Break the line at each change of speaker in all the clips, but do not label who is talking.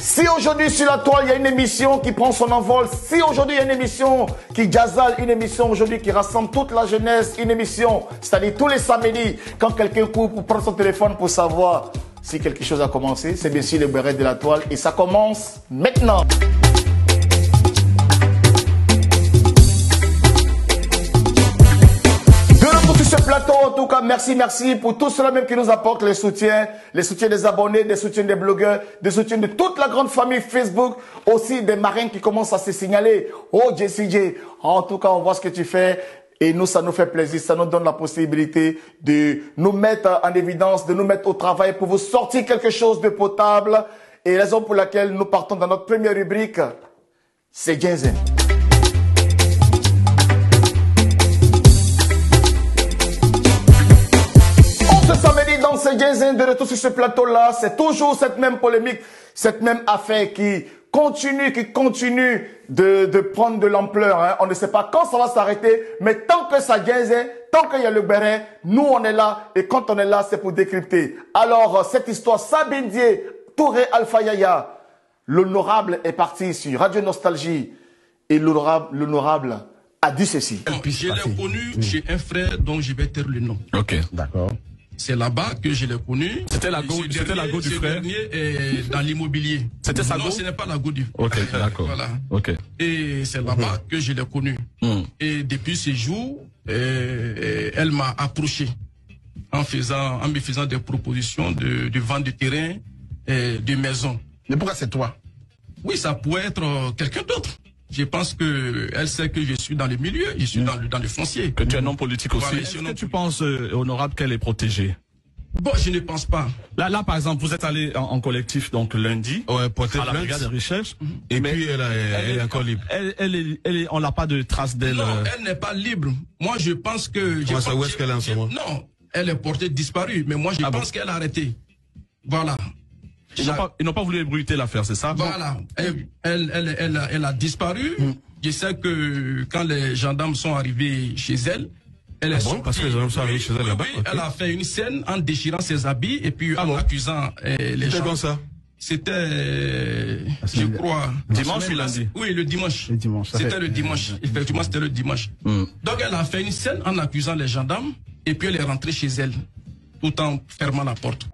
Si aujourd'hui sur la toile, il y a une émission qui prend son envol, si aujourd'hui il y a une émission qui jazzale, une émission aujourd'hui qui rassemble toute la jeunesse, une émission, c'est-à-dire tous les samedis, quand quelqu'un court pour prendre son téléphone pour savoir si quelque chose a commencé, c'est bien sûr le béret de la toile et ça commence maintenant. Ce plateau, en tout cas, merci pour tout cela même qui nous apporte les soutiens des abonnés, des soutiens des blogueurs, des soutiens de toute la grande famille Facebook, aussi des marins qui commencent à se signaler. Oh, JCJ, en tout cas, on voit ce que tu fais. Et nous, ça nous fait plaisir, ça nous donne la possibilité de nous mettre en évidence, de nous mettre au travail pour vous sortir quelque chose de potable. Et raison pour laquelle nous partons dans notre première rubrique, c'est Jensen. Ce samedi, dans ce Jensen, de retour sur ce plateau-là, c'est toujours cette même polémique, cette même affaire qui continue de prendre de l'ampleur. Hein. On ne sait pas quand ça va s'arrêter, mais tant que ça Jensen, tant qu'il y a le béret, nous on est là, et quand on est là, c'est pour décrypter. Alors, cette histoire, Sabine Dié, Touré Alpha Yaya, l'honorable est parti sur Radio Nostalgie, et l'honorable a dit ceci.
Je l'ai connu chez un frère dont je vais taire le nom.
Ok, d'accord.
C'est là-bas que je l'ai connu.
C'était la go du frère.
Dans l'immobilier.
C'était sa go?
Non, ce n'est pas la go du frère.
Ok, d'accord.
Voilà.
Ok.
Et c'est là-bas que je l'ai connu. Et depuis ce jour, elle m'a approché en me faisant des propositions de vente de terrain, de maison.
Mais pourquoi c'est toi?
Oui, ça pourrait être quelqu'un d'autre. Je pense que elle sait que je suis dans le milieu, je suis dans le foncier.
Que tu es un homme politique aussi.
Voilà,
Est-ce que tu penses, honorable, qu'elle est protégée?
Bon, je ne pense pas.
Là, par exemple, vous êtes allé en collectif donc lundi.
Ouais, porter
à la brigade de recherche.
Et puis elle est encore libre.
On n'a pas de trace d'elle.
Non, elle n'est pas libre. Moi, je pense que.
Où est-ce qu'elle est en ce moment?
Non, elle est portée disparue. Mais moi, je pense qu'elle a arrêté. Voilà.
Ils n'ont pas voulu ébruiter l'affaire, c'est ça?
Voilà. Elle a disparu. Je sais que quand les gendarmes sont arrivés chez elle, elle est sortie.
Parce que les gendarmes sont arrivés chez elle là-bas.
Oui, elle a fait une scène en déchirant ses habits et puis en accusant les gens.
C'était comme ça?
C'était, je crois...
Dimanche ou lundi?
Oui, le dimanche. C'était le dimanche. Effectivement, c'était le dimanche. Donc, elle a fait une scène en accusant les gendarmes et puis elle est rentrée chez elle tout en fermant la porte.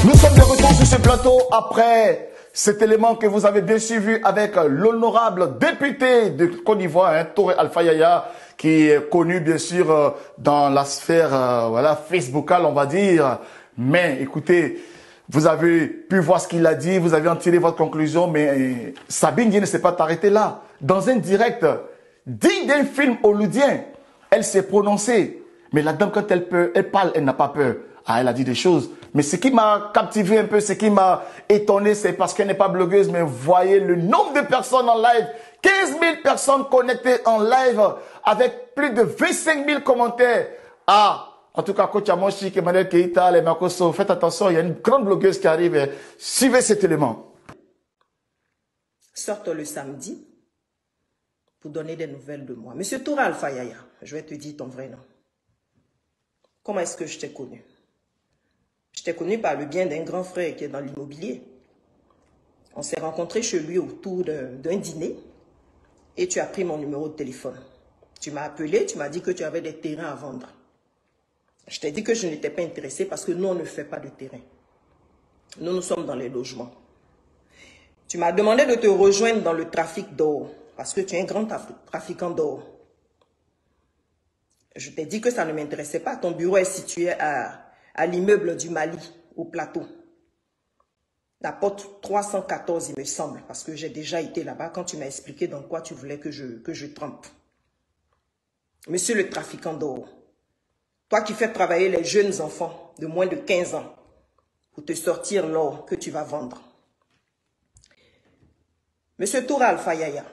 Nous sommes de retour sur ce plateau après cet élément que vous avez bien suivi avec l'honorable député de Côte d'Ivoire, hein, Touré Alpha Yaya, qui est connu bien sûr dans la sphère voilà, facebookale, on va dire. Mais écoutez, vous avez pu voir ce qu'il a dit, vous avez en tiré votre conclusion, mais Sabine Dié ne s'est pas arrêtée là. Dans un direct digne d'un film hollywoodien, elle s'est prononcée. Mais la dame, quand elle parle, elle n'a pas peur. Ah, elle a dit des choses. Mais ce qui m'a captivé un peu, ce qui m'a étonné, c'est parce qu'elle n'est pas blogueuse, mais voyez le nombre de personnes en live. 15 000 personnes connectées en live avec plus de 25 000 commentaires. Ah, en tout cas, Coach Amoshi, Emmanuel Keita, les Makoso, faites attention, il y a une grande blogueuse qui arrive. Suivez cet élément.
Sorte le samedi pour donner des nouvelles de moi. Monsieur Touré Alpha Yaya, je vais te dire ton vrai nom. Comment est-ce que je t'ai connu? Je t'ai connu par le bien d'un grand frère qui est dans l'immobilier. On s'est rencontrés chez lui autour d'un dîner et tu as pris mon numéro de téléphone. Tu m'as appelé, tu m'as dit que tu avais des terrains à vendre. Je t'ai dit que je n'étais pas intéressé parce que nous, on ne fait pas de terrain. Nous sommes dans les logements. Tu m'as demandé de te rejoindre dans le trafic d'or parce que tu es un grand trafiquant d'or. Je t'ai dit que ça ne m'intéressait pas. Ton bureau est situé à l'immeuble du Mali, au plateau. La porte 314, il me semble, parce que j'ai déjà été là-bas quand tu m'as expliqué dans quoi tu voulais que je trempe. Monsieur le trafiquant d'or, toi qui fais travailler les jeunes enfants de moins de 15 ans pour te sortir l'or que tu vas vendre. Monsieur Touré Alpha Yaya,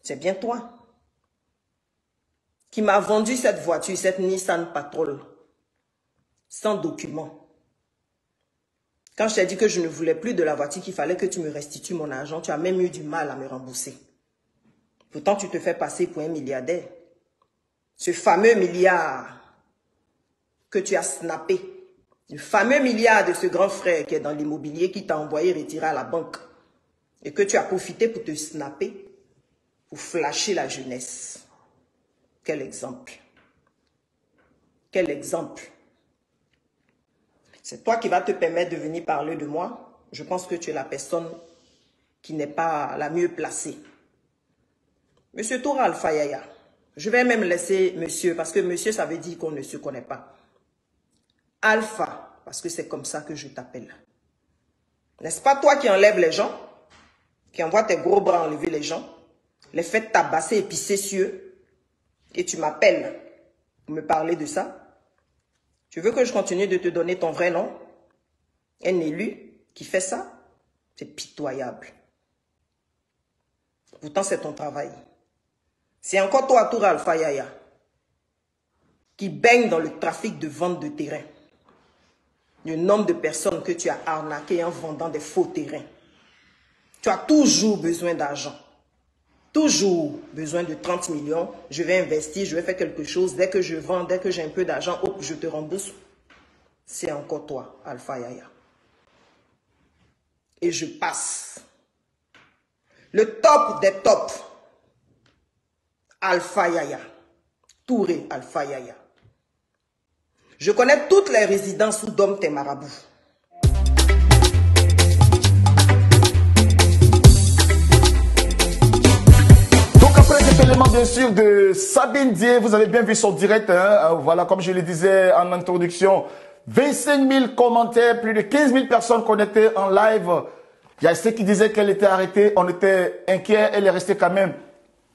c'est bien toi qui m'a vendu cette voiture, cette Nissan Patrol, sans document. Quand je t'ai dit que je ne voulais plus de la voiture, qu'il fallait que tu me restitues mon argent, tu as même eu du mal à me rembourser. Pourtant, tu te fais passer pour un milliardaire. Ce fameux milliard que tu as snappé le fameux milliard de ce grand frère qui est dans l'immobilier qui t'a envoyé retirer à la banque et que tu as profité pour te snapper, pour flasher la jeunesse. Quel exemple! Quel exemple! C'est toi qui vas te permettre de venir parler de moi. Je pense que tu es la personne qui n'est pas la mieux placée. Monsieur Toura Alpha Yaya, je vais même laisser monsieur, parce que monsieur, ça veut dire qu'on ne se connaît pas. Alpha, parce que c'est comme ça que je t'appelle. N'est-ce pas toi qui enlèves les gens, qui envoie tes gros bras enlever les gens, les fait tabasser et pisser sur eux, et tu m'appelles pour me parler de ça? Tu veux que je continue de te donner ton vrai nom? Un élu qui fait ça? C'est pitoyable. Pourtant, c'est ton travail. C'est encore toi, Toura Alpha Yaya, qui baigne dans le trafic de vente de terrain. Le nombre de personnes que tu as arnaquées en vendant des faux terrains. Tu as toujours besoin d'argent. Toujours besoin de 30 millions. Je vais investir, je vais faire quelque chose. Dès que je vends, dès que j'ai un peu d'argent, hop, je te rembourse. C'est encore toi, Alpha Yaya. Et je passe. Le top des tops. Alpha Yaya. Touré Alpha Yaya. Je connais toutes les résidences où dorment tes marabouts.
Donc après cet élément bien sûr de Sabine Dié, vous avez bien vu son direct, hein, voilà comme je le disais en introduction, 25 000 commentaires, plus de 15 000 personnes connectées en live. Il y a ceux qui disaient qu'elle était arrêtée, on était inquiets, elle est restée quand même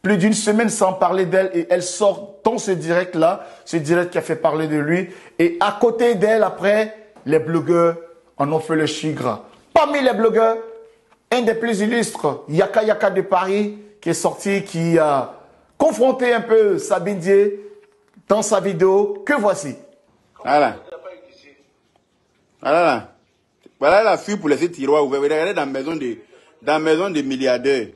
plus d'une semaine sans parler d'elle et elle sort dans ce direct-là, ce direct qui a fait parler de lui. Et à côté d'elle, après, les blogueurs en ont fait le chigre. Parmi les blogueurs, un des plus illustres, Yaka Yaka de Paris, qui est sorti, qui a confronté un peu Sabine Dié dans sa vidéo, que voici.
Voilà. Voilà. Voilà la fuite pour laisser tiroir ouvert. Regardez dans la maison des milliardaires.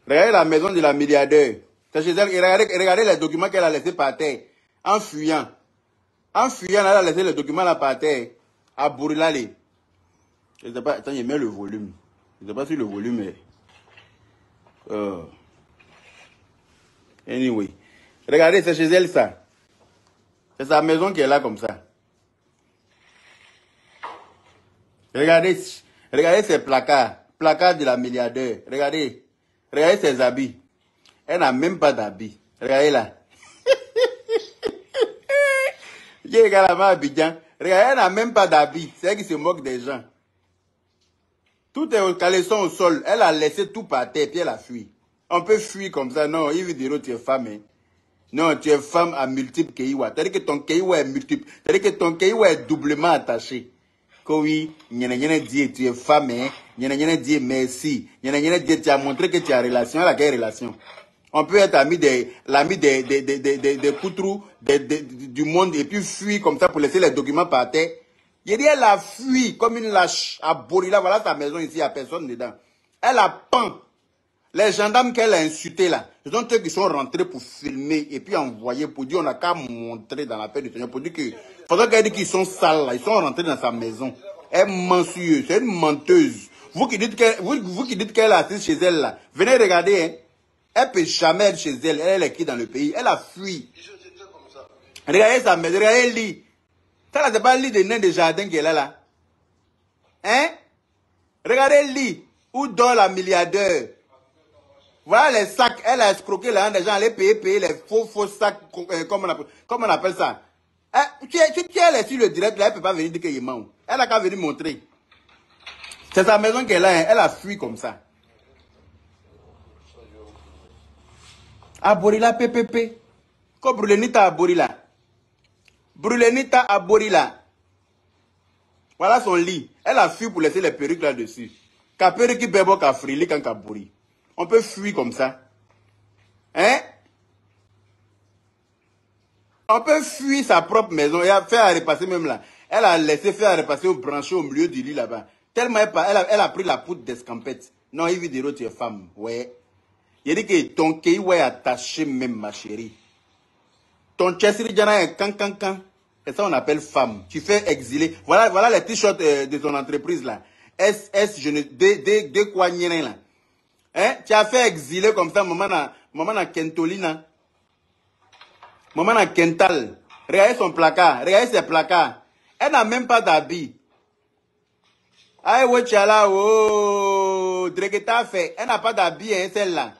Regardez la maison de la milliardaire. C'est chez elle. Regardez les documents qu'elle a laissés par terre. En fuyant. En fuyant, elle a laissé les documents là par terre. À Bourilali. Je ne sais pas. Attends, je mets le volume. Je ne sais pas si le volume est. Anyway. Regardez, c'est chez elle ça. C'est sa maison qui est là comme ça. Regardez ses placards. Placards de la milliardaire. Regardez ses habits. Elle n'a même pas d'habits. Regardez là. Regardez, elle n'a même pas d'habits. C'est elle qui se moque des gens. Tout est au caleçon au sol. Elle a laissé tout par terre, puis elle a fui. On peut fuir comme ça. Non, il veut dire tu es femme. Hein. Non, tu es femme à multiples keiwa. C'est-à-dire que ton keiwa est multiple. C'est-à-dire que ton keiwa est doublement attaché. Que oui, dit tu es femme. Hein. Dit merci. Dit tu as montré que tu as relation. À quelle relation? On peut être l'ami des coutrous du monde et puis fuir comme ça pour laisser les documents par terre. Il dit elle a fui comme une lâche à Borila. Voilà sa maison ici, il n'y a personne dedans. Elle a peint. Les gendarmes qu'elle a insultés là, ce sont eux qui sont rentrés pour filmer et puis envoyer pour dire on n'a qu'à montrer dans la paix du Seigneur pour dire que pendant qu'elle dit qu'ils sont sales là, ils sont rentrés dans sa maison. Elle ment sur eux, c'est une menteuse. Vous qui dites qu'elle est assise chez elle là, venez regarder, hein. Elle peut jamais être chez elle, elle est qui dans le pays, elle a fui. Regardez sa maison, regardez le lit. Ça là c'est pas le lit de nain de jardin qu'elle est là. Hein? Regardez le lit où dort la milliardaire. Voilà les sacs, elle a escroqué les gens, elle a payé les faux sacs, comment on appelle ça. Si elle est sur le direct, là, elle ne peut pas venir dire qu'il ment. Elle a qu'à venir montrer. C'est sa maison qu'elle a, hein, elle a fui comme ça. À Borila, PPP. Comme Brulenita à Borila. Brulenita à Borila. Voilà son lit. Elle a fui pour laisser les perruques là-dessus. Ka perruque qui bebo ka frili quand ka bori. On peut fuir comme ça. Hein? On peut fuir sa propre maison et faire repasser même là. Elle a laissé faire repasser au branché au milieu du lit là-bas. Tellement elle a pris la poudre d'escampette. Non, il veut dire tu es femme. Ouais. Il dit que ton kei est attaché même, ma chérie. Ton chessiri jana est can. C'est ça qu'on appelle femme. Tu fais exiler. Voilà les t-shirts de ton entreprise là. De quoi là. Hein? Tu as fait exiler comme ça, maman na Kentolina. Maman na Kental. Regardez son placard. Regardez ses placards. Elle n'a même pas d'habit. Aïe, Wetchala, oh, Dreketa fait. Elle n'a pas d'habit, hein, celle-là.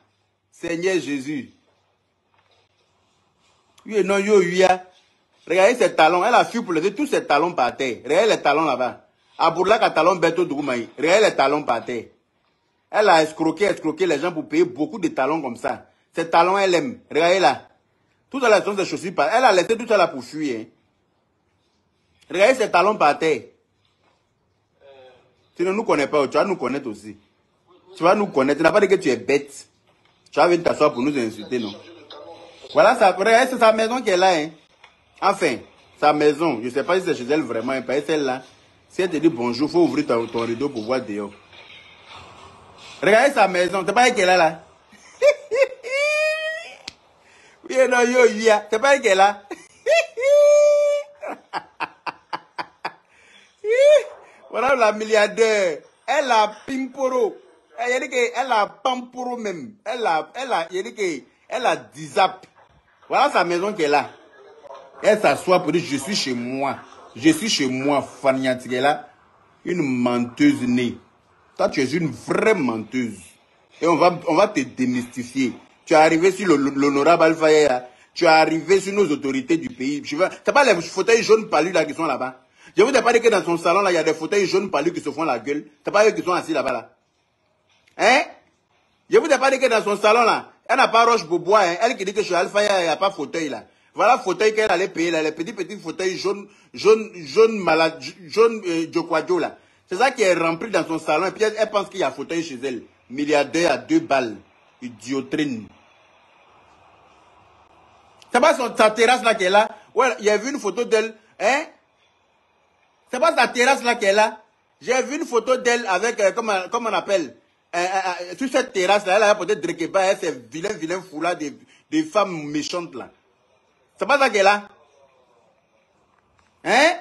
Seigneur Jésus. Oui, non, yo, regardez ses talons. Elle a fui pour laisser tous ses talons par terre. Regardez les talons là-bas. Abourlak a talon Beto Doumaï. Regardez les talons par terre. Elle a escroqué les gens pour payer beaucoup de talons comme ça. Ces talons, elle aime. Regardez là. Tout ça là sont des chaussures par terre. Elle a laissé tout ça là pour fuir. Hein. Regardez ses talons par terre. Tu ne nous connais pas, tu vas nous connaître aussi. Tu vas nous connaître. Tu n'as pas dit que tu es bête. Tu vas venir t'asseoir pour nous insulter, non? Voilà, regardez, c'est sa maison qui est là. Hein. Enfin, sa maison. Je ne sais pas si c'est chez elle vraiment. Hein, pas celle-là. Si elle te dit bonjour, il faut ouvrir ton rideau pour voir dehors. Regardez sa maison. C'est pas elle qui est là. Oui, non, c'est pas elle qui est là. Voilà la milliardaire. Elle a pimporo. Elle a pamporo même. Elle a dizap. Voilà sa maison qui est là. Elle s'assoit pour dire je suis chez moi. Je suis chez moi, Fania Tigela. Une menteuse née. Toi, tu es une vraie menteuse. Et on va te démystifier. Tu es arrivé sur l'honorable Alpha. Tu es arrivé sur nos autorités du pays. C'est pas les fauteuils jaunes palus là qui sont là-bas. Je vous ai pas dit que dans son salon, là, il y a des fauteuils jaunes palus qui se font la gueule. C'est pas eux qui sont assis là-bas, là. Hein? Je vous ai pas dit que dans son salon, là, elle n'a pas roche bobois, hein. Elle qui dit que chez Alpha, il n'y a pas fauteuil, là. Voilà le fauteuil qu'elle allait payer, là. Les petits fauteuils jaunes malades, jaunes Jokwadjo, là. C'est ça qui est rempli dans son salon. Et puis elle pense qu'il y a fauteuil chez elle. Milliardaire à 2 balles. Idiotrine. C'est pas sa terrasse, là, qui est là. Ouais, il y a vu une photo d'elle, hein? C'est pas sa terrasse là qu'elle est là. J'ai vu une photo d'elle avec, comment on appelle, sur cette terrasse là, elle a peut-être Drekeba, ces vilains foulards des femmes méchantes là. C'est pas ça qu'elle est là. Hein?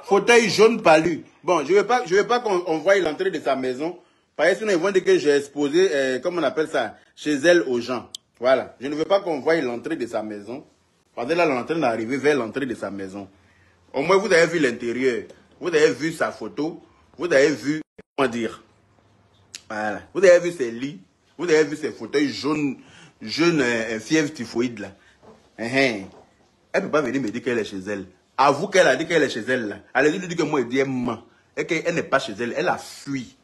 Fauteuil jaune palu. Bon, je veux pas qu'on voie l'entrée de sa maison. Parce que sinon ils vont dire que j'ai exposé, comment on appelle ça, chez elle aux gens. Voilà. Je ne veux pas qu'on voie l'entrée de sa maison. Parce que là, on est en train d'arriver vers l'entrée de sa maison. Au moins, vous avez vu l'intérieur. Vous avez vu sa photo. Vous avez vu, comment dire. Voilà. Vous avez vu ses lits. Vous avez vu ses fauteuils jaunes, fièvre typhoïde là. Elle ne peut pas venir me dire qu'elle est chez elle. Avoue qu'elle a dit qu'elle est chez elle là. Elle lui dit que moi, elle dit elle ment. Et qu'elle n'est pas chez elle. Elle a fui.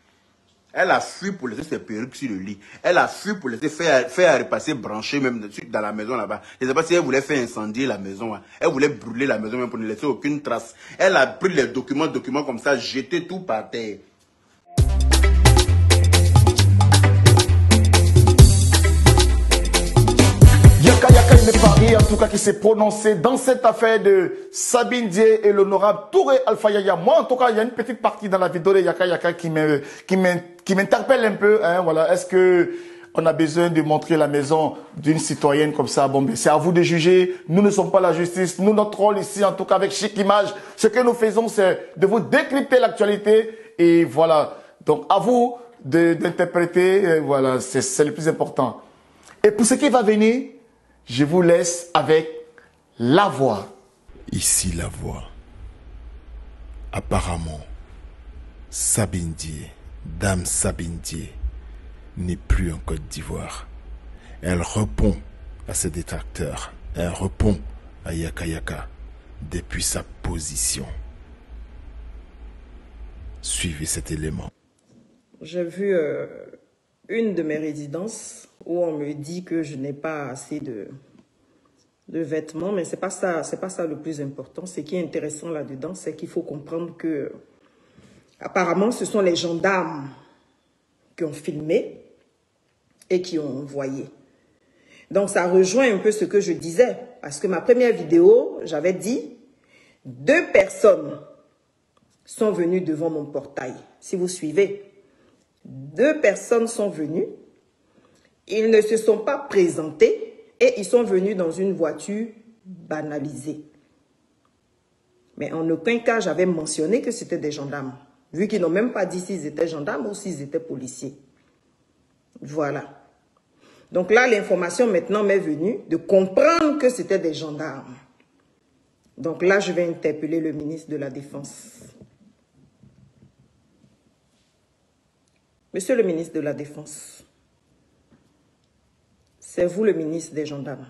Elle a fui pour laisser ses perruques sur le lit. Elle a fui pour laisser faire repasser brancher même dans la maison là-bas. Je ne sais pas si elle voulait faire incendier la maison. Hein. Elle voulait brûler la maison même pour ne laisser aucune trace. Elle a pris les documents comme ça, jeté tout par terre.
Yaka il Paris, en tout cas, qui s'est prononcé dans cette affaire de Sabine Dié et l'honorable Touré Alpha Yaya. Moi, en tout cas, il y a une petite partie dans la vidéo de Yaka qui m'interpelle un peu. Hein, voilà. Est-ce que on a besoin de montrer la maison d'une citoyenne comme ça? Bon, c'est à vous de juger. Nous ne sommes pas la justice. Nous, notre rôle ici, en tout cas, avec Chic Image, ce que nous faisons, c'est de vous décrypter l'actualité. Et voilà. Donc, à vous d'interpréter. Voilà, c'est le plus important. Et pour ce qui va venir, je vous laisse avec La Voix.
Ici La Voix. Apparemment, Sabine Dié, Dame Sabine Dié, n'est plus en Côte d'Ivoire. Elle répond à ses détracteurs. Elle répond à Yaka depuis sa position. Suivez cet élément.
J'ai vu une de mes résidences où on me dit que je n'ai pas assez de vêtements, mais c'est pas ça le plus important. Ce qui est intéressant là-dedans, c'est qu'il faut comprendre que apparemment ce sont les gendarmes qui ont filmé et qui ont envoyé. Donc ça rejoint un peu ce que je disais, parce que ma première vidéo, j'avais dit 2 personnes sont venues devant mon portail. Si vous suivez, 2 personnes sont venues. Ils ne se sont pas présentés et ils sont venus dans une voiture banalisée. Mais en aucun cas, j'avais mentionné que c'était des gendarmes. Vu qu'ils n'ont même pas dit s'ils étaient gendarmes ou s'ils étaient policiers. Voilà. Donc là, l'information maintenant m'est venue de comprendre que c'était des gendarmes. Donc là, je vais interpeller le ministre de la Défense. Monsieur le ministre de la Défense, c'est vous le ministre des gendarmes.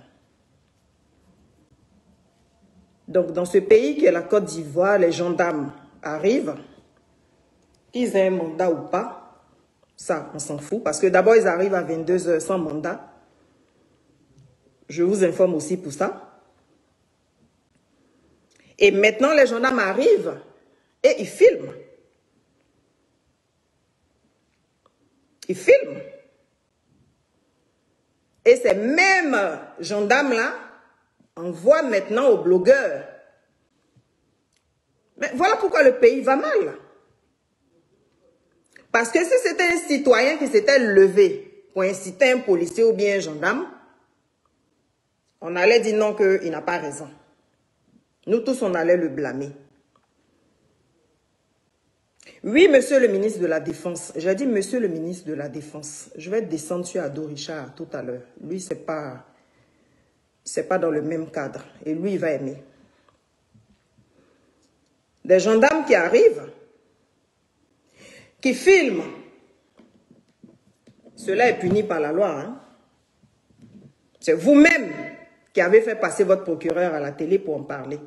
Donc dans ce pays qui est la Côte d'Ivoire, les gendarmes arrivent, qu'ils aient un mandat ou pas, ça on s'en fout, parce que d'abord ils arrivent à 22 h sans mandat. Je vous informe aussi pour ça. Et maintenant les gendarmes arrivent et ils filment. Ils filment. Et ces mêmes gendarmes-là envoient maintenant aux blogueurs. Mais voilà pourquoi le pays va mal. Parce que si c'était un citoyen qui s'était levé pour inciter un policier ou bien un gendarme, on allait dire non, qu'il n'a pas raison. Nous tous, on allait le blâmer. Oui, monsieur le ministre de la Défense. J'ai dit monsieur le ministre de la Défense. Je vais descendre sur Ado Richard tout à l'heure. Lui, c'est pas dans le même cadre. Et lui, il va aimer. Des gendarmes qui arrivent, qui filment. Cela est puni par la loi. Hein? C'est vous-même qui avez fait passer votre procureur à la télé pour en parler.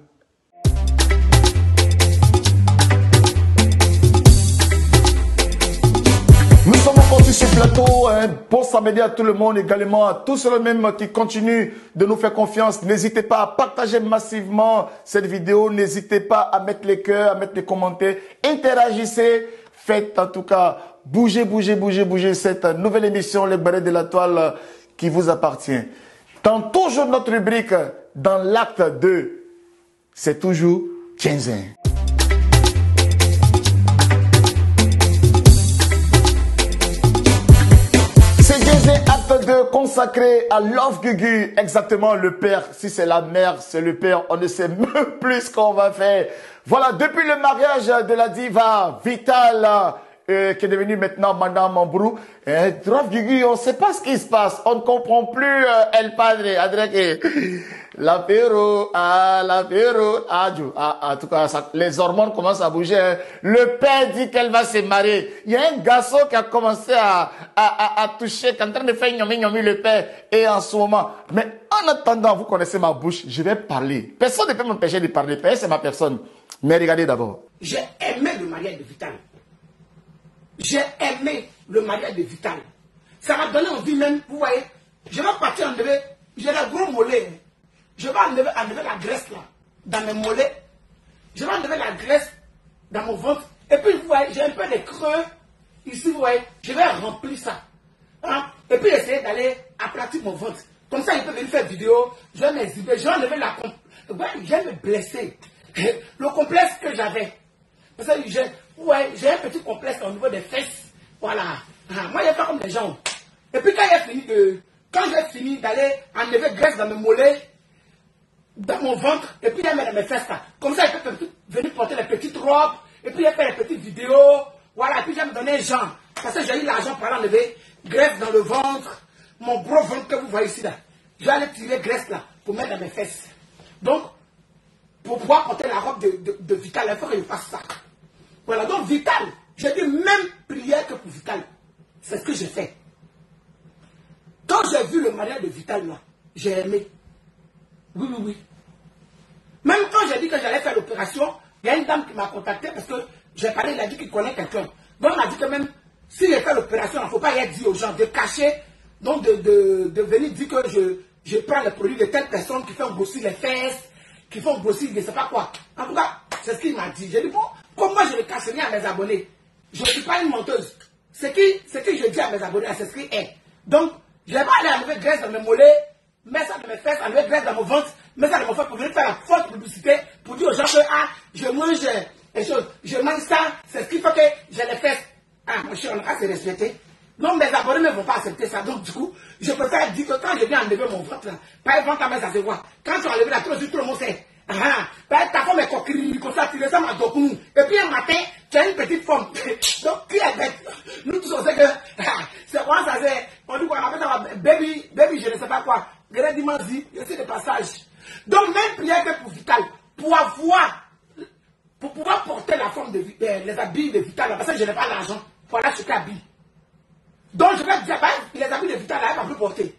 Nous sommes encore sur ce plateau. Bon samedi à tout le monde, également à tous ceux mêmes qui continuent de nous faire confiance. N'hésitez pas à partager massivement cette vidéo. N'hésitez pas à mettre les cœurs, à mettre les commentaires. Interagissez. Faites en tout cas bouger cette nouvelle émission, les barrettes de la toile qui vous appartient. Dans toujours notre rubrique, dans l'acte 2, c'est toujours 15 ans. Acte 2 consacré à Love Gugu, exactement le père. Si c'est la mère, c'est le père. On ne sait même plus ce qu'on va faire. Voilà, depuis le mariage de la diva Vital, qui est devenue maintenant Madame Mambrou, Love Gugu, on ne sait pas ce qui se passe. On ne comprend plus El Padre, Adrek. L'apéro, en tout cas, les hormones commencent à bouger. Hein. Le père dit qu'elle va se marier. Il y a un garçon qui a commencé à toucher, qui est en train de faire gnomi le père. Et en ce moment, mais en attendant, vous connaissez ma bouche, je vais parler. Personne ne peut m'empêcher de parler. Père, c'est ma personne. Mais regardez d'abord.
J'ai aimé le mariage de Vital. J'ai aimé le mariage de Vital. Ça m'a donné envie même, vous voyez, je vais partir enlever, j'ai la gros mollet. Je vais enlever la graisse là, dans mes mollets. Je vais enlever la graisse dans mon ventre. Et puis, vous voyez, j'ai un peu de creux. Ici, vous voyez, je vais remplir ça. Hein? Et puis, essayer d'aller aplatir mon ventre. Comme ça, il peut venir faire vidéo. Je vais m'exhiber. Je vais enlever la complexe. Je vais me blesser. Le complexe que j'avais. Parce que j'ai un petit complexe au niveau des fesses. Voilà. Moi, je ne fais pas comme les gens. Et puis, quand j'ai fini d'aller enlever graisse dans mes mollets, dans mon ventre, et puis il met dans mes fesses là. Comme ça, il peut venir porter les petites robes, et puis il fait les petites vidéos, voilà, et puis je vais me donner un genre. Parce que j'ai eu l'argent pour aller enlever graisse dans le ventre, mon gros ventre que vous voyez ici là. Je vais aller tirer graisse là, pour mettre dans mes fesses. Donc, pour pouvoir porter la robe de Vital, il faut que je fasse ça. Voilà, donc Vital, j'ai dit même prière que pour Vital. C'est ce que j'ai fait. Quand j'ai vu le mariage de Vital là, j'ai aimé. Oui. Même quand j'ai dit que j'allais faire l'opération, il y a une dame qui m'a contacté parce que j'ai parlé, il a dit qu'il connaît quelqu'un. Donc, il m'a dit que même si j'ai fait l'opération, il ne faut pas y être dit aux gens de cacher, donc de venir dire que je prends les produits de telle personne qui font grossir les fesses, qui font grossir je ne sais pas quoi. En tout cas, c'est ce qu'il m'a dit. J'ai dit, bon, comment je ne cache rien à mes abonnés? Je ne suis pas une menteuse. Ce que je dis à mes abonnés, c'est ce qui est. Donc, je ne vais pas aller enlever graisse dans mes mollets, mets ça dans mes fesses, enlever graisse dans mon ventre, mets ça dans mon ventre pour venir faire la fausse publicité, pour dire aux gens que je mange les choses, je mange ça, c'est ce qui fait que j'ai les fesses. Mon cher, on n'a pas se respecter. Donc mes abonnés ne vont pas accepter ça. Donc du coup, je préfère dire que quand je viens enlever mon ventre, là, pas le ventre, mais ça se voit. Quand tu as enlevé la trop, tout le monde sait. Ta femme est coquille, comme ça. c'est une petite femme. Donc, qui est bête? Nous tous, on sait que c'est quoi ça, c'est. On dit qu'on appelle ça baby, je ne sais pas quoi. Gré Dimanzi, je sais des passages. Donc, même prière que pour Vital, pour pouvoir porter la forme de les habits de Vital, parce que je n'ai pas l'argent pour aller acheter habits. Donc, je vais dire, les habits de Vital, elle ne va plus porter.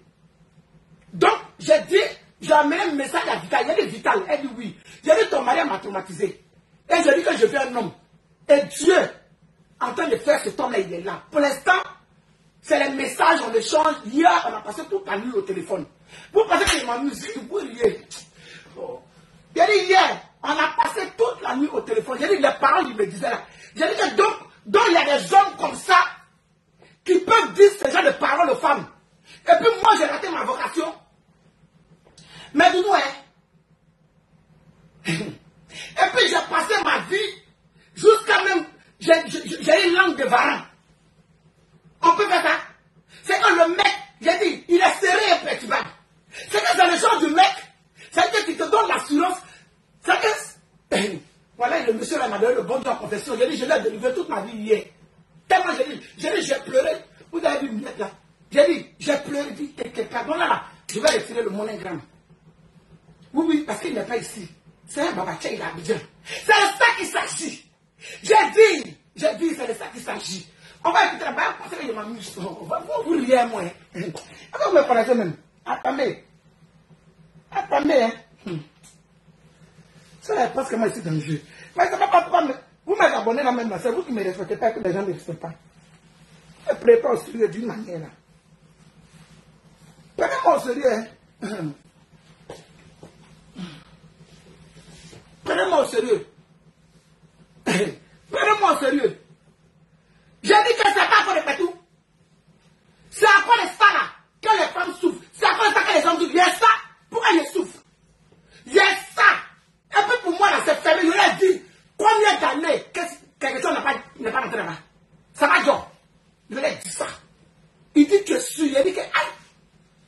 Donc, j'ai dit, j'ai amené un message à Vital. Il y a des Vital, elle dit oui. J'ai dit, ton mari m'a traumatisé. Et j'ai dit que je veux un homme. Et Dieu, en train de faire cet homme-là, il est là. Pour l'instant, c'est les messages, on échange. Hier, on a passé toute la nuit au téléphone. Vous pensez qu'il m'amuse? Vous riez. J'ai dit hier, on a passé toute la nuit au téléphone. J'ai dit, les parents, ils me disaient là. J'ai dit que donc il y a des hommes comme ça qui peuvent dire ce genre de paroles aux femmes. Et puis moi, j'ai raté ma vocation. Mais nous, Et puis j'ai passé ma vie jusqu'à même... J'ai une langue de varan. On peut faire ça. C'est que le mec, j'ai dit, il est serré et perturbable. C'est que c'est le genre du mec, c'est qu'il te donne l'assurance. C'est que... Voilà, le monsieur là m'a donné le bon Dieu en confession. J'ai dit, je l'ai délivré toute ma vie hier. Tellement j'ai pleuré. Vous avez vu une lettre là. J'ai dit, j'ai pleuré, dit, pardon là, je vais retirer le monogramme. Oui, parce qu'il n'est pas ici. C'est un babaché, il a Abidjan. C'est de ça qu'il s'agit. J'ai dit, c'est de ça qu'il s'agit. On va écouter la barre, parce qu'il m'amuse. Vous riez, moi. Vous me connaissez même. Attendez, hein. Ça, parce que moi, ici, dans le jeu. Mais ça ne va pas pourquoi vous m'avez abonné là même, c'est vous qui ne me respectez pas, que les gens ne respectent pas. Je prépare au sérieux d'une manière là. Prenez-moi au sérieux, hein. Prenez-moi au sérieux. Prenez-moi au sérieux. J'ai dit que c'est pas encore de tout. C'est encore de ça là que les femmes souffrent. C'est encore de ça que les hommes souffrent. Il y a ça. Pourquoi ils souffrent? Il y a ça. Et puis pour moi là, c'est fermé. Je leur dis combien d'années que quelque chose n'est pas rentré là-bas. Ça va genre. Je leur dis ça. Il dit que je suis. Il dit que aïe.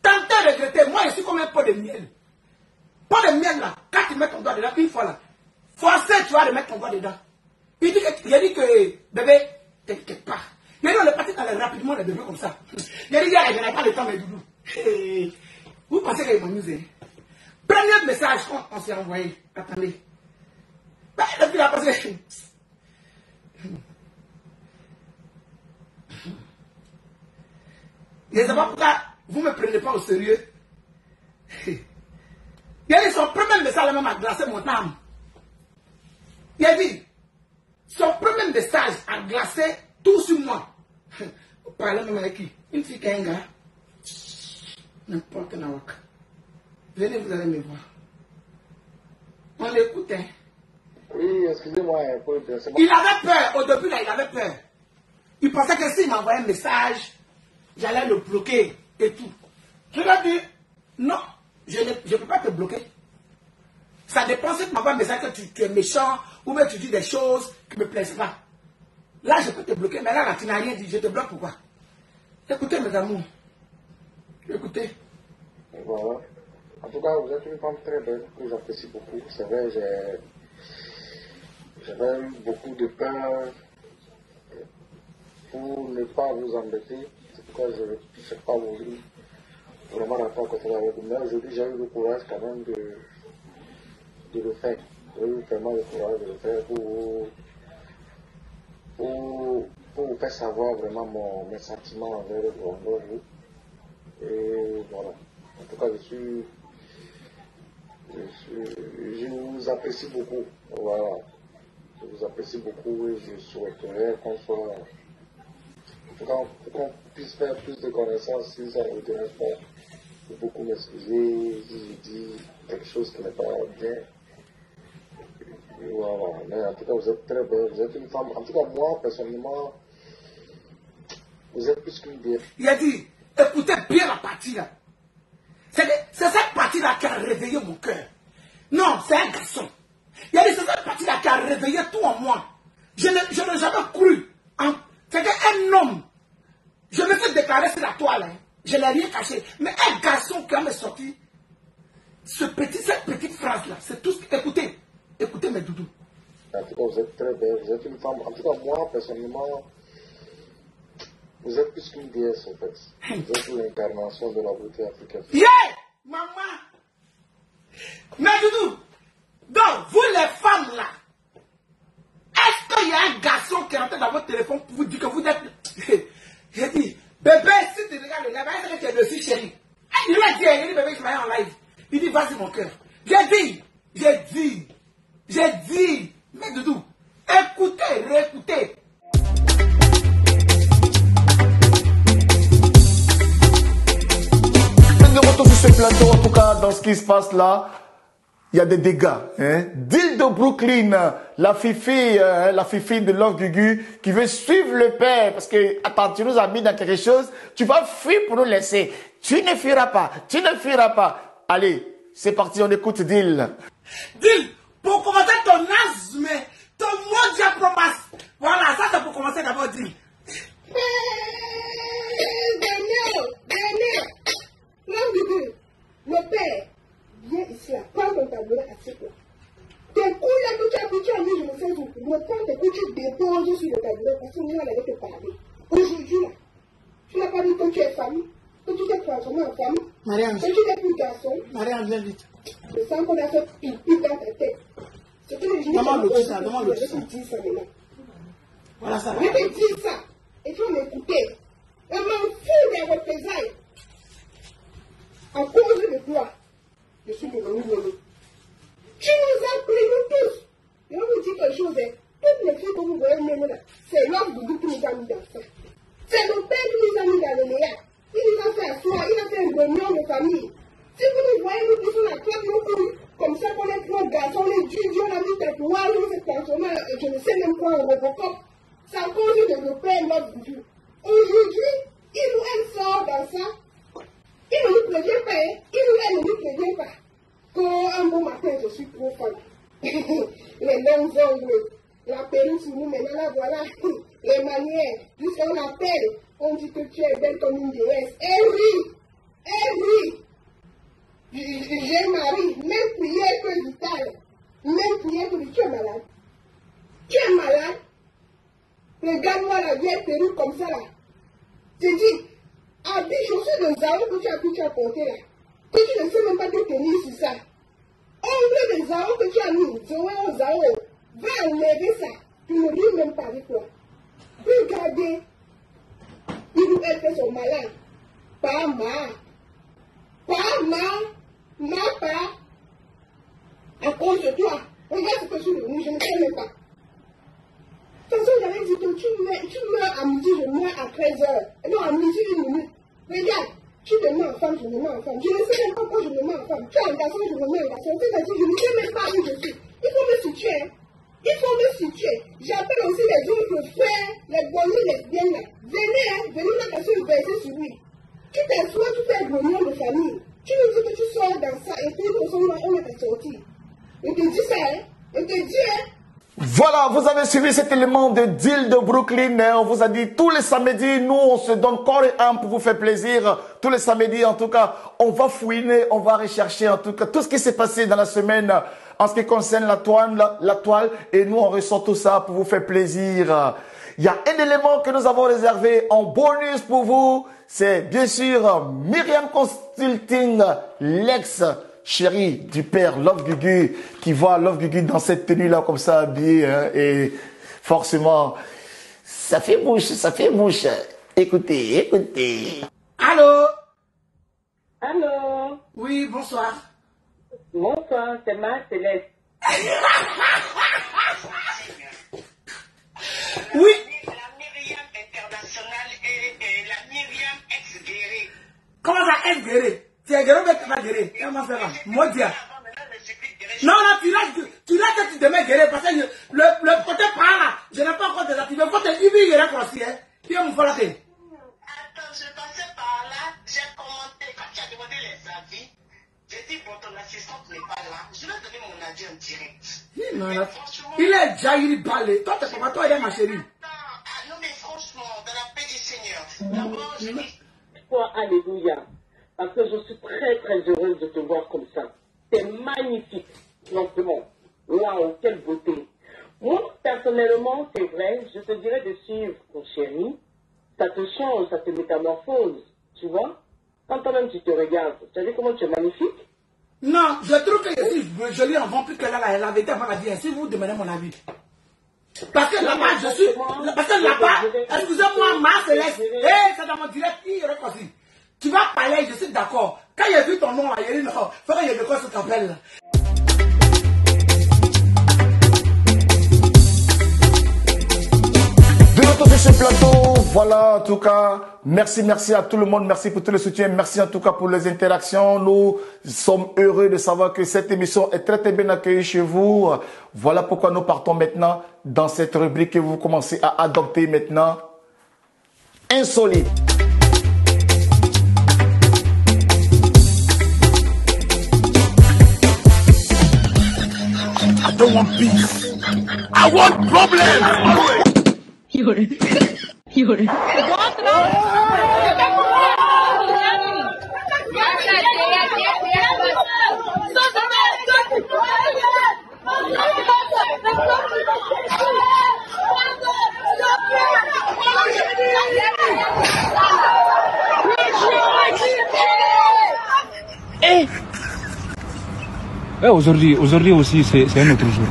Tentez de regretter. Moi je suis comme un pot de miel. Pot de miel là. Quand tu mets ton doigt dedans, une fois là. Forcé, tu vas remettre ton doigt dedans. Il dit que bébé, t'inquiète pas. Mais non, on est parti rapidement les bébés comme ça. Il a dit, je n'ai pas le temps, mes doudous. Vous pensez qu'il m'amuse? Premier message qu'on s'est envoyé. Attendez. Depuis la passée. Je ne sais pas pourquoi vous ne me prenez pas au sérieux. Il a dit son premier message, même a glacé mon âme. Il a dit, son premier message a glacé tout sur moi. Vous parlez même avec qui? Une fille qui a un gars. N'importe nawak. Venez, vous allez me voir. On l'écoute, hein.
Oui, excusez-moi un peu.
Il avait peur. Au début, là, il avait peur. Il pensait que s'il m'envoyait un message, j'allais le bloquer et tout. Je lui ai dit, non, je ne peux pas te bloquer. Ça dépend si tu m'envoies un message que tu es méchant ou bien tu dis des choses qui ne me plaisent pas. Là, je peux te bloquer, mais là, tu n'as rien dit. Je te bloque pourquoi? Écoutez, mes amours. Écoutez.
Voilà. En tout cas, vous êtes une femme très belle que j'apprécie beaucoup. C'est vrai, j'avais eu beaucoup de peur pour ne pas vous embêter. C'est pourquoi je ne sais pas voulu vraiment rentrer en contact avec vous. Mais aujourd'hui, j'ai eu le courage quand même de le faire. J'ai eu vraiment le courage de le faire pour vous faire savoir vraiment mes sentiments envers vous. Et voilà. En tout cas, je vous apprécie beaucoup. Voilà. Je vous apprécie beaucoup et je souhaiterais qu'on soit... En tout cas, pour qu'on puisse faire plus de connaissances, si ça ne vous dérange pas, je peux beaucoup m'excuser si je dis quelque chose qui n'est pas bien. Et voilà. Mais en tout cas, vous êtes très belle. Vous êtes une femme... En tout cas, moi, personnellement, vous êtes plus qu'une bière.
Il a dit, écoutez bien la partie là. C'est cette partie-là qui a réveillé mon cœur. Non, c'est un garçon. Il a dit, c'est cette partie-là qui a réveillé tout en moi. Je n'ai jamais cru. C'est qu'un homme, je me fais déclarer sur la toile. Hein. Je n'ai rien caché. Mais un garçon qui a me sorti, cette petite phrase-là, c'est tout ce que... Écoutez mes doudous.
En tout cas, cas, vous êtes très belle, vous êtes une femme. En tout cas, moi, personnellement, vous êtes plus qu'une déesse, en fait. Vous êtes l'incarnation de la beauté africaine.
Yeah! Maman! Mais Doudou, donc, vous les femmes là, est-ce qu'il y a un garçon qui est rentré dans votre téléphone pour vous dire que vous êtes... J'ai dit, bébé, si tu regardes le live, est-ce que tu es le chéri? Il a dit, bébé, je vais en live. Il dit, vas-y mon cœur. J'ai dit. Mais Doudou, écoutez, réécoutez.
De retour sur ce plateau, en tout cas, dans ce qui se passe là, il y a des dégâts. Hein? Deal de Brooklyn, la fifi de Love Gugu, qui veut suivre le père, parce que, attends, tu nous as mis dans quelque chose, tu vas fuir pour nous laisser. Tu ne fuiras pas. Allez, c'est parti, on écoute Deal.
Deal, pour commencer ton asthme, ton mot diapromas. Voilà, ça c'est pour commencer d'abord, Deal.
Le père, viens ici là, prends ton tabouret, assieds-toi. Tes couilles là que tu as mis, je ne sais où. Reprends tes couilles, tu déposes sur le tabouret parce qu'on allait te parler. Aujourd'hui là, tu n'as pas dit que tu es femme, que tu t'es transformé en femme,
Marianne,
que tu n'es plus garçon.
Marianne, viens vite.
Je sens qu'on a fait une pipe dans ta tête. C'est que les gens
Maman le dit ça, maman le dit ça. Voilà ça.
Je te dis ça, et tu vas m'écouter. On m'en fout des représailles. En cause de toi, je suis devenu volé. Tu nous as pris, nous tous. Je vais vous dire quelque chose. Toutes les filles que vous voyez même là, c'est Love Gugu qui nous a mis dans ça. C'est le père qui nous a mis dans le Léa. Il nous a fait asseoir, il a fait une réunion de famille. Si vous nous voyez, nous tous on a claqué nos couilles. Comme ça qu'on est trois garçons, les dieux, on a mis tête noire, on s'est transformé, je ne sais même quoi, en Robocop. C'est à cause de le père Love Gugu. Aujourd'hui, il ou elle sort dans ça. Il ne nous prévient pas, hein? Il ou elle ne nous prévient pas. Qu'un bon matin, je suis trop folle. Les longs ongles, la perruque sur nous, maintenant là, voilà. Les manières, jusqu'à on appelle, on dit que tu es belle comme une déesse. Eh oui! J'ai mari, même prière que vital. Même prière que tu es malade. Tu es malade? Regarde-moi la vieille perruque comme ça là. Je dis, habille chaussures de Zao que tu as porté là. Que tu ne sais même pas te tenir sur ça. Ongle de Zao que tu as mis, Zao, va enlever ça. Tu ne ris même pas avec toi. Regardez, il ou elle fait son malade. Pas à cause de toi. Regarde ce que je suis venu, je ne sais même pas. De toute façon, j'avais dit que tu meurs à midi, je meurs à 13h. Non, à midi, 1 minute. Regarde, tu me mets en femme, je me mets en femme. Je ne sais même pas pourquoi je me mets en femme. Tu es un garçon, je me mets en garçon. C'est-à-dire, je ne sais même pas où je suis. Il faut me situer. J'appelle aussi les autres frères, les bonnies lesbiennes là. Venez là, parce que je vais essayer sur lui. Tu t'assois, tu fais réunion de famille. Tu nous dis que tu sors dans ça et puis on est sorti. Je te dis ça, hein. Je te dis, hein.
Voilà, vous avez suivi cet élément de Deal de Brooklyn. On vous a dit tous les samedis, nous on se donne corps et âme pour vous faire plaisir. Tous les samedis, en tout cas, on va fouiner, on va rechercher en tout cas tout ce qui s'est passé dans la semaine en ce qui concerne la toile. Et nous on ressort tout ça pour vous faire plaisir. Il y a un élément que nous avons réservé en bonus pour vous. C'est bien sûr Myriam Consulting, l'ex-chérie du père Love Gugu, qui voit Love Gugu dans cette tenue-là comme ça habillée. Hein, et forcément, ça fait mouche. Écoutez.
Allô?
Allô?
Oui, bonsoir.
Bonsoir, c'est Céleste.
Oui.
La Myriam internationale et la Myriam ex-guérée.
Comment ça, ex-guérée? Tu es guéri ou tu vas guérir? Comment ça va? Moi, dis. Non, tu l'as que tu devais guérir parce que le côté par là, je n'ai pas encore désactivé. Il faut te dire qu'il y a aussi, hein. Tu vas me faire la tête.
Attends, je passais par là, j'ai commenté, quand tu as demandé les avis, j'ai dit, bon, ton assistante n'est pas là, je vais donner mon avis en direct.
Il est déjà, il est balé. Toi, t'es pas toi, il est ma chérie.
Non, mais franchement, dans la paix du Seigneur, d'abord, je dis,
toi, alléluia. Parce que je suis très très heureuse de te voir comme ça. C'est magnifique, franchement. Waouh, quelle beauté. Moi, personnellement, c'est vrai, je te dirais de suivre ton chéri. Ça te change, ça te métamorphose, tu vois. Quand toi-même tu te regardes, tu as vu comment tu es magnifique?
Non, je trouve que je suis jolie en plus que là, la vérité avant la dire. Si vous demandez mon avis. Parce que là-bas, je suis. Parce que là-bas, excusez-moi, ma Céleste. C'est dans mon direct, il y aurait quoi si. Tu vas parler, je suis d'accord. Quand j'ai vu ton nom là, il y a dit non, il faudrait qu'il y ait de quoi ça t'appelle.
De ce plateau, voilà, en tout cas, merci à tout le monde, merci pour tout le soutien, merci en tout cas pour les interactions. Nous sommes heureux de savoir que cette émission est très bien accueillie chez vous. Voilà pourquoi nous partons maintenant dans cette rubrique que vous commencez à adopter maintenant. Insolite.
I don't want peace. I want problems.
Llore. Llore.
Aujourd'hui aussi, c'est un autre jour.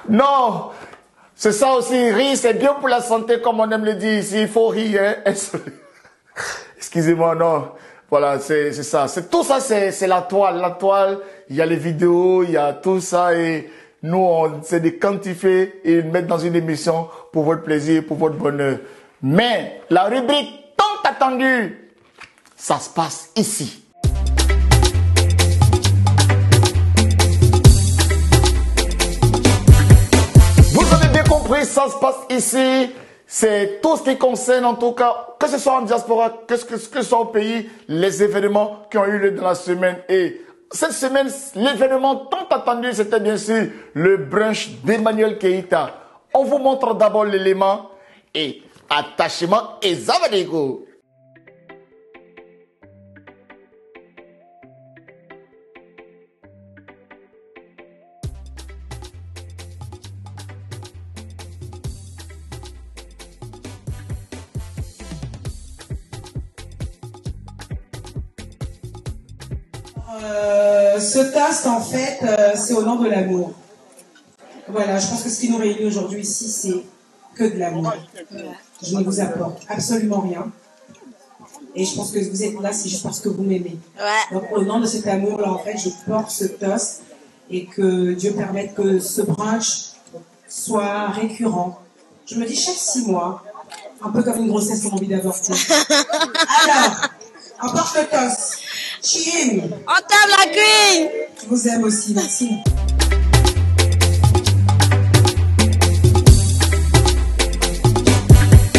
Non, c'est ça aussi, rire, c'est bien pour la santé, comme on aime le dire ici, il faut rire. Hein? Excusez-moi, non. Voilà, c'est ça. Tout ça, c'est la toile. La toile, il y a les vidéos, il y a tout ça, et nous, on essaie de quantifier et de mettre dans une émission pour votre plaisir, pour votre bonheur. Mais la rubrique tant attendue, ça se passe ici. Compris, ça se passe ici, c'est tout ce qui concerne en tout cas, que ce soit en diaspora, que ce soit au pays, les événements qui ont eu lieu dans la semaine. Et cette semaine, l'événement tant attendu, c'était bien sûr le brunch d'Emmanuel Keïta. On vous montre d'abord l'élément et attachement et zavadego.
Ce toast, en fait, c'est au nom de l'amour. Voilà, je pense que ce qui nous réunit aujourd'hui ici, c'est que de l'amour. Je ne vous apporte absolument rien. Et je pense que vous êtes là, c'est juste parce que vous m'aimez. Donc, au nom de cet amour-là, en fait, je porte ce toast et que Dieu permette que ce brunch soit récurrent. Je me dis chaque 6 mois, un peu comme une grossesse qu'on a envie d'avorter. Alors, on porte le toast. Chim.
On tape la queen.
Je vous aime aussi, merci.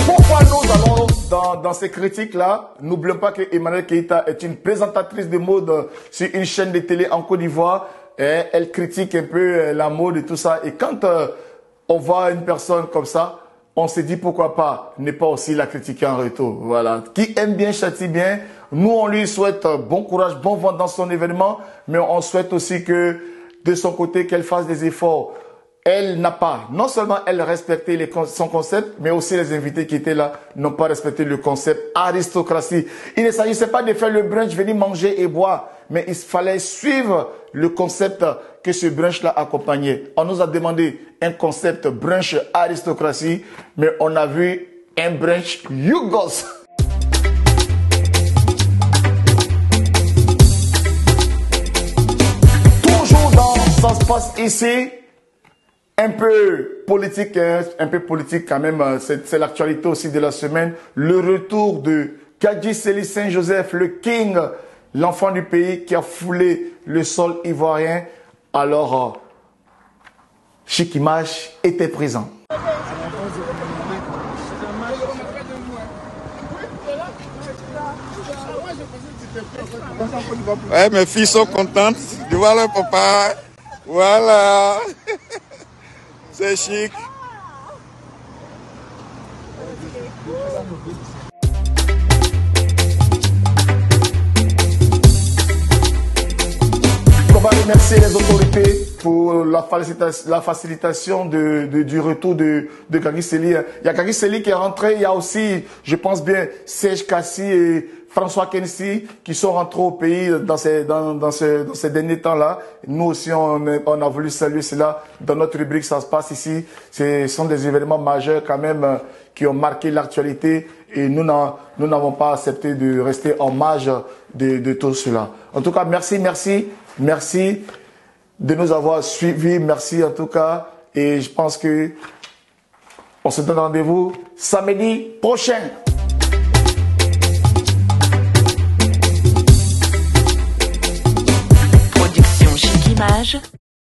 Pourquoi nous allons dans ces critiques-là? N'oublions pas que Emmanuel Keïta est une présentatrice de mode sur une chaîne de télé en Côte d'Ivoire. Elle critique un peu la mode et tout ça. Et quand on voit une personne comme ça, on se dit pourquoi pas ne pas aussi la critiquer en retour. Voilà. Qui aime bien châtie bien. Nous, on lui souhaite bon courage, bon vent dans son événement, mais on souhaite aussi que, de son côté, qu'elle fasse des efforts. Elle n'a pas, non seulement elle respectait son concept, mais aussi les invités qui étaient là n'ont pas respecté le concept aristocratie. Il ne s'agissait pas de faire le brunch, venir manger et boire, mais il fallait suivre le concept que ce brunch-là accompagnait. On nous a demandé un concept brunch aristocratie, mais on a vu un brunch Yougos. Ça se passe ici, un peu politique quand même, c'est l'actualité aussi de la semaine. Le retour de Kadji Sely Saint-Joseph, le king, l'enfant du pays qui a foulé le sol ivoirien. Alors, Chic Image était présent.
Ouais, mes filles sont contentes de voir leur papa. Voilà. C'est chic.
on va remercier les autorités pour la facilitation du retour de Gary Sely. Il y a Gary Sely qui est rentré, il y a aussi, je pense bien, Serge Kassi et François Kensi qui sont rentrés au pays dans ces derniers temps-là. Nous aussi, on a voulu saluer cela. Dans notre rubrique, ça se passe ici. Ce sont des événements majeurs quand même qui ont marqué l'actualité et nous n'avons pas accepté de rester en marge de tout cela. En tout cas, merci de nous avoir suivis. Merci en tout cas. Et je pense que on se donne rendez-vous samedi prochain.
Production Chic Image.